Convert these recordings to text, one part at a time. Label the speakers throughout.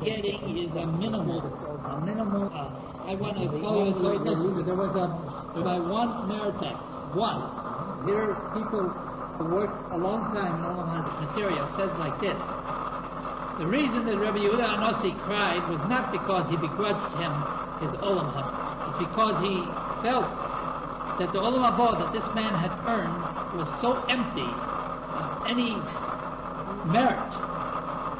Speaker 1: getting is a minimal. I want to call you to attention. There was by one meritech. One. There are people who work a long time in Olam Haz's material says like this. The reason that Rabbi Yehuda Anossi cried was not because he begrudged him his Olam Haba. It's because he felt that the Olam Haba that this man had earned was so empty of any merit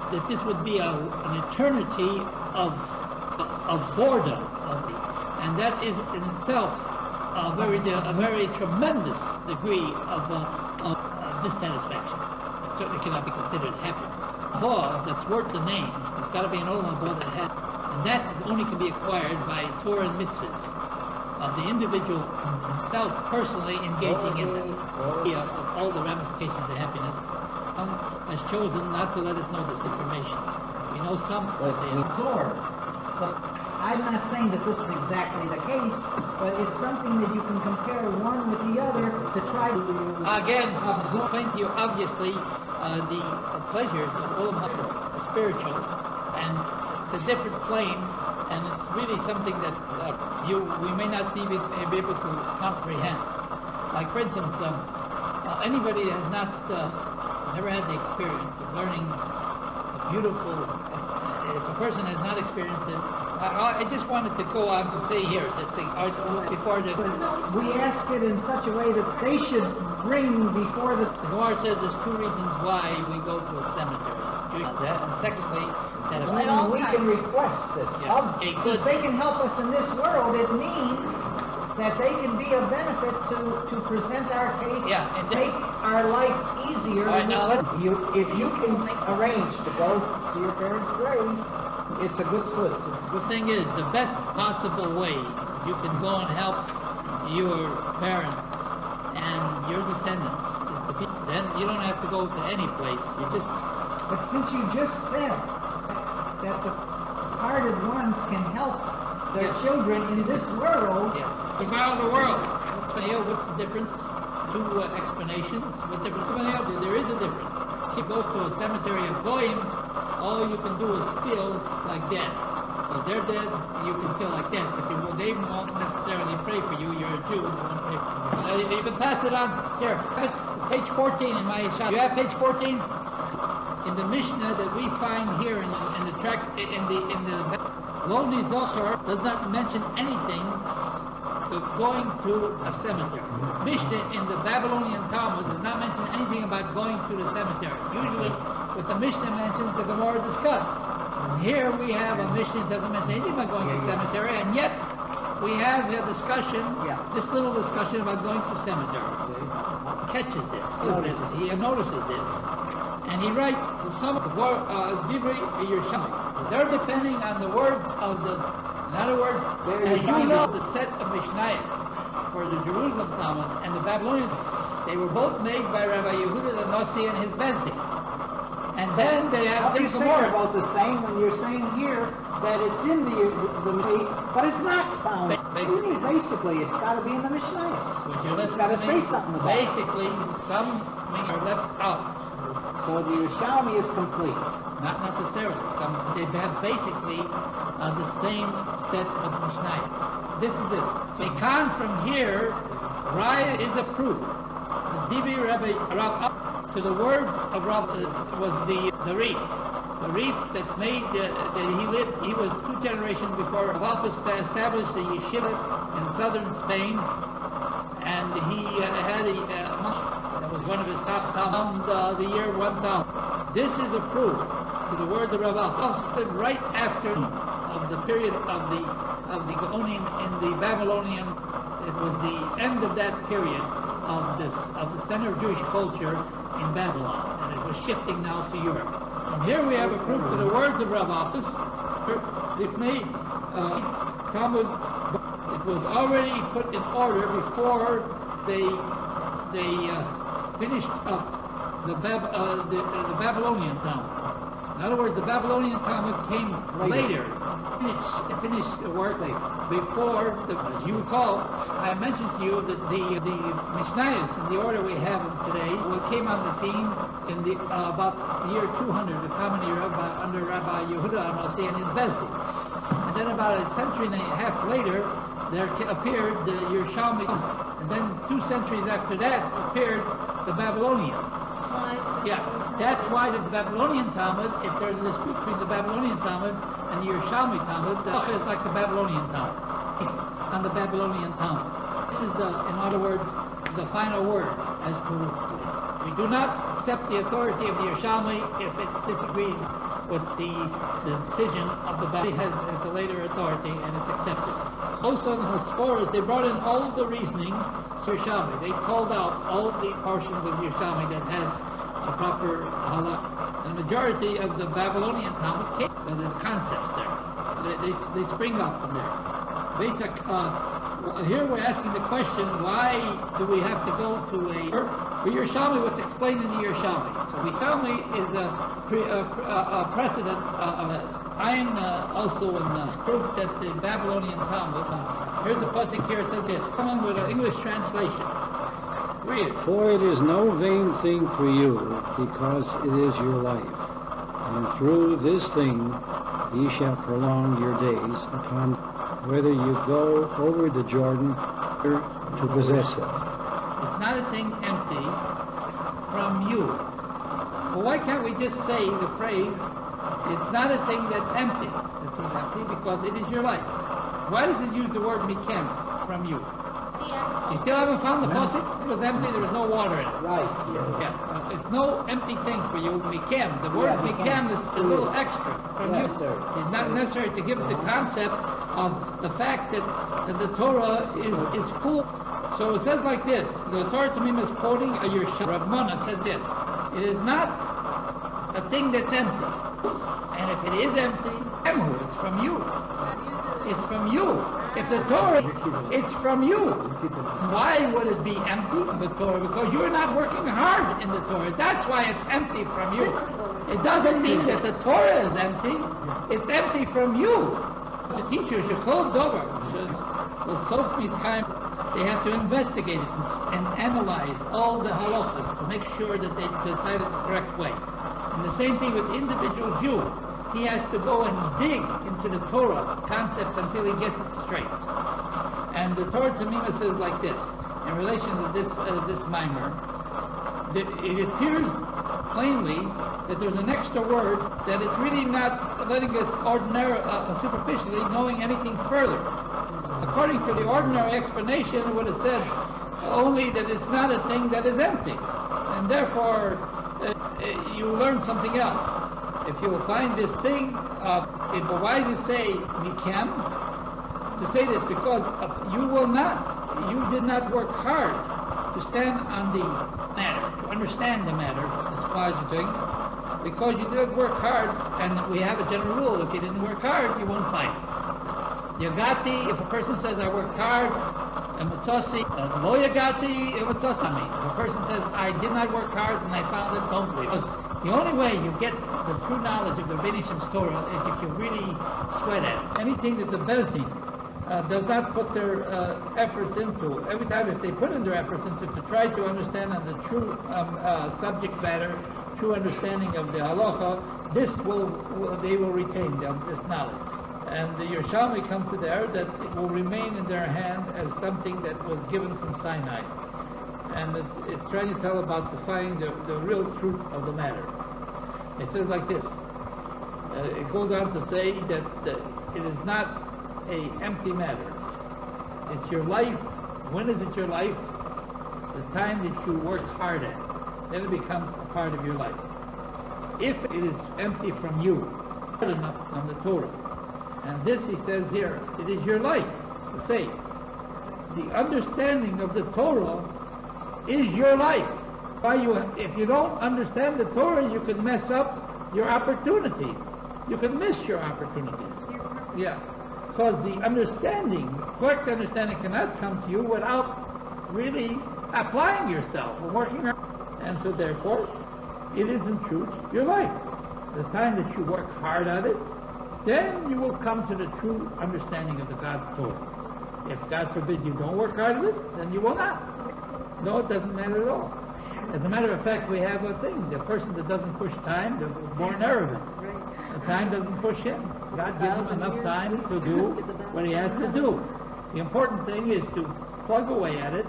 Speaker 1: that this would be an eternity of boredom, and that is in itself a very tremendous degree of dissatisfaction. It certainly cannot be considered happiness. Haba that's worth the name, it's got to be an Olam Haba that has, and that only can be acquired by Torah and mitzvahs of the individual himself personally engaging in them. Of all the ramifications of happiness, has chosen not to let us know this information. We know some of the
Speaker 2: absorb. But I'm not saying that this is exactly the case, but it's something that you can compare one with the other to try to
Speaker 1: again
Speaker 2: absorb.
Speaker 1: Explain to you obviously the pleasures of Olam Haba, the spiritual, and it's a different plane, and it's really something that we may not be able to comprehend. Like for instance, anybody that has not never had the experience of learning a beautiful, if a person has not experienced it, I just wanted to go on to say here, this thing, before the...
Speaker 2: We ask it in such a way that they should bring before the...
Speaker 1: The Gemara says there's two reasons why we go to a cemetery. And secondly, that
Speaker 2: we can request this.
Speaker 1: Yeah.
Speaker 2: Since they can help us in this world, it means that they can be a benefit to present our case, and make our life easier.
Speaker 1: Right, now
Speaker 2: if you can arrange to go to your parents' grave, it's a good Swiss.
Speaker 1: The thing is, the best possible way you can go and help your parents and your descendants is to be. Then you don't have to go to any place. You just.
Speaker 2: But since you just said that the parted ones can help their children in this world.
Speaker 1: Yes. About the world. What's the difference? Two explanations. What difference? There is a difference. If you go to a cemetery of Goyim, all you can do is feel like dead. If they're dead, you can feel like dead. But they won't necessarily pray for you. You're a Jew. They won't pray for you. You can pass it on. Here, page 14 in my shop. You have page 14? In the Mishnah that we find here in the tract in the Loni Zohar does not mention anything to going to a cemetery. Mishnah in the Babylonian Talmud does not mention anything about going to the cemetery. Usually, what the Mishnah mentions, the Gemara discuss. And here we have a Mishnah that doesn't mention anything about going to the cemetery, and yet we have a discussion, this little discussion about going to cemeteries. Catches this. He notices this. And he writes, some Divrei Yerushalmi. They're depending on the words of the, in other words, as you know, the set of Mishnayos for the Jerusalem Talmud and the Babylonian, they were both made by Rabbi Yehuda the Nossi and his Bezdin. And then they have
Speaker 2: the Gemara. About the same when you're saying here that it's in the but it's not found. Basically, it's got to be in the Mishnayos. It's got to say something about it.
Speaker 1: Basically, some are left out.
Speaker 2: So the Yerushalmi is complete.
Speaker 1: Not necessarily. They have basically the same set of Mishnayos. This is it. So Mekan from here, Raya is a proof. The Divi Rabbi to the words of Rabbi was the reef. The reef that made that he lived. He was 2 generations before Rabbi established the yeshiva in southern Spain, and he had a monk that was one of his top Talmud the year 1000. This is a proof to the words of Rabbi stood right after of the period of the Gaonim in the Babylonian. It was the end of that period of the center of Jewish culture in Babylon, and it was shifting now to Europe. And here we have a proof to the words of Rabbi. This made Talmud. It was already put in order before they finished up the Babylonian Talmud. In other words, the Babylonian Talmud came later. Finished the work before, as you recall, I mentioned to you that the Mishnayos, in the order we have them today, came on the scene in the about the year 200, the common era, under Rabbi Yehuda Amasi and his Bezdin. And then about a century and a half later, there appeared the Yerushalmi, and then 2 centuries after that appeared the Babylonian. Yeah, that's why the Babylonian Talmud, if there's a dispute between the Babylonian Talmud and the Yerushalmi Talmud, the halacha is like the Babylonian Talmud. It's on the Babylonian Talmud. This is in other words, the final word as to we do not accept the authority of the Yerushalmi if it disagrees with the decision of the Babylonian. It has the later authority and it's accepted. Also in the Hosforas, they brought in all the reasoning to Yerushalmi. They called out all the portions of Yerushalmi that has a proper halakha. The majority of the Babylonian Talmud came, so the concepts there. They spring up from there. Basic, here we're asking the question, why do we have to go to for Yerushalmi, what's explained in the Yerushalmi? So Yerushalmi is a precedent, Ayin also in proof that the Babylonian Talmud, here's a pasuk here, it says this, someone with an English translation. Read it.
Speaker 3: For it is no vain thing for you, because it is your life. And through this thing ye shall prolong your days, upon whether you go over the Jordan to possess it.
Speaker 1: It's not a thing empty from you. Well, why can't we just say the phrase, it's not a thing that's empty. It's not empty because it is your life. Why does it use the word mikem, from you? You still haven't found the pasuk? It was empty, there was no water in it.
Speaker 2: Right,
Speaker 1: yeah. It's no empty thing for you, mikem. The word mikem is a little extra from you.
Speaker 2: Sir.
Speaker 1: It's not necessary to give the concept of the fact that the Torah is full. So it says like this, the Torah Tamim is quoting a Yerushalmi. Rav Mona says this, it is not a thing that's empty. And if it is empty, it's from you. It's from you. If the Torah, it's from you. Why would it be empty, the Torah? Because you're not working hard in the Torah. That's why it's empty from you. It doesn't mean that the Torah is empty. It's empty from you. The teacher should call Dover. They have to investigate it and analyze all the halachas to make sure that they decide it the correct way. And the same thing with individual Jew. He has to go and dig into the Torah concepts until he gets it straight. And the Torah Tamima says like this, in relation to this mimer, that it appears plainly that there's an extra word that it's really not letting us superficially knowing anything further. According to the ordinary explanation, it would have said only that it's not a thing that is empty. And therefore, you learn something else. If you will find this thing, why does it say mikem? To say this because you did not work hard to stand on the matter, to understand the matter as far as you're doing, because you didn't work hard, and we have a general rule, if you didn't work hard, you won't find it. Yagati, if a person says, I worked hard, and Matzasi, lo yagati, Matzasami. If a person says, I did not work hard and I found it, don't believe. Because the only way you get the true knowledge of the Rebbeinu Shem's Torah is if you really sweat at it. Anything that the Bezdin does not put their efforts into, every time if they put in their efforts into to try to understand on the true subject matter, true understanding of the halacha, they will retain this knowledge. And the Yerushalmi comes to there that it will remain in their hand as something that was given from Sinai. And it's trying to tell about defining the real truth of the matter. It says like this. It goes on to say that it is not a empty matter. It's your life. When is it your life? The time that you work hard at. Then it becomes a part of your life. If it is empty from you, hard enough on the Torah. And this, he says here, it is your life to say. The understanding of the Torah is your life. If you don't understand the Torah, you can mess up your opportunities. You can miss your opportunities. Yeah. Because the correct understanding cannot come to you without really applying yourself or working hard. And so therefore, it is in truth your life. the time that you work hard at it, then you will come to the true understanding of the God's Torah. If God forbid you don't work hard at it, then you will not. No, it doesn't matter at all. As a matter of fact, we have a thing. The person that doesn't push time, they're born arrogant. The time doesn't push him. God gives him enough time to do what he has to do. The important thing is to plug away at it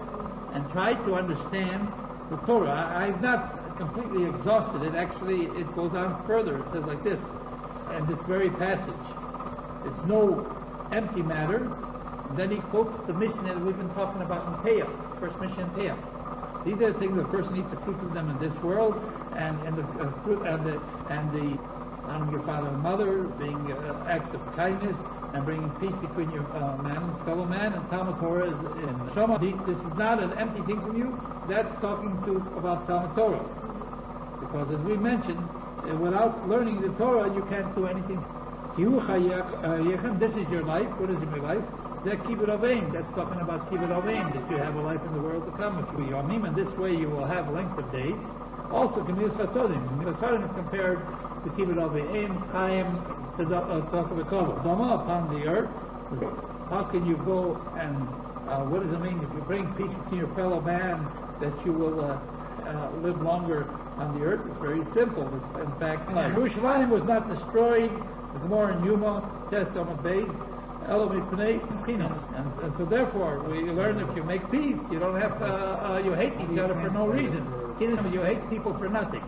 Speaker 1: and try to understand the Torah. I've not completely exhausted it. Actually, it goes on further. It says like this, in this very passage. It's no empty matter. Then he quotes the mission that we've been talking about in Peah, first mission in Peah. These are the things the person needs to fruit of them in this world, and the fruit and the honoring your father and mother, being acts of kindness, and bringing peace between your man and fellow man. And Talmud Torah is in Shema. This is not an empty thing from you. That's talking about Talmud Torah, because as we mentioned, without learning the Torah, you can't do anything. This is your life. What is your life? That's talking about kibbut aveim, that you have a life in the world to come. If you yomim, and this way you will have length of days. Also, gemilas chasodim. Gemilas chasodim is compared to kibbut aveim, chaim, tzedakah v'kavod. Dama upon the earth. How can you go and what does it mean if you bring peace between your fellow man that you will live longer on the earth? It's very simple. In fact, Yerushalayim was not destroyed. The Gemara in Yuma, Test on a base. And so therefore, we learn if you make peace, you don't have to, you hate each other for no reason. You hate people for nothing.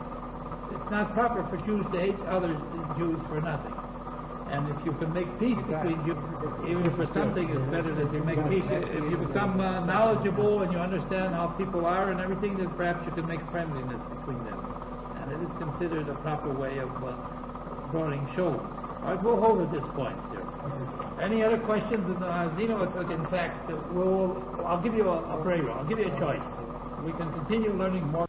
Speaker 1: It's not proper for Jews to hate other Jews for nothing. And if you can make peace between you, even for something, it's better that you make peace. If you become knowledgeable and you understand how people are and everything, then perhaps you can make friendliness between them. And it is considered a proper way of drawing show. All right, we'll hold at this point here. Any other questions in the Hazenu? In fact, I'll give you a break. I'll give you a choice. We can continue learning more.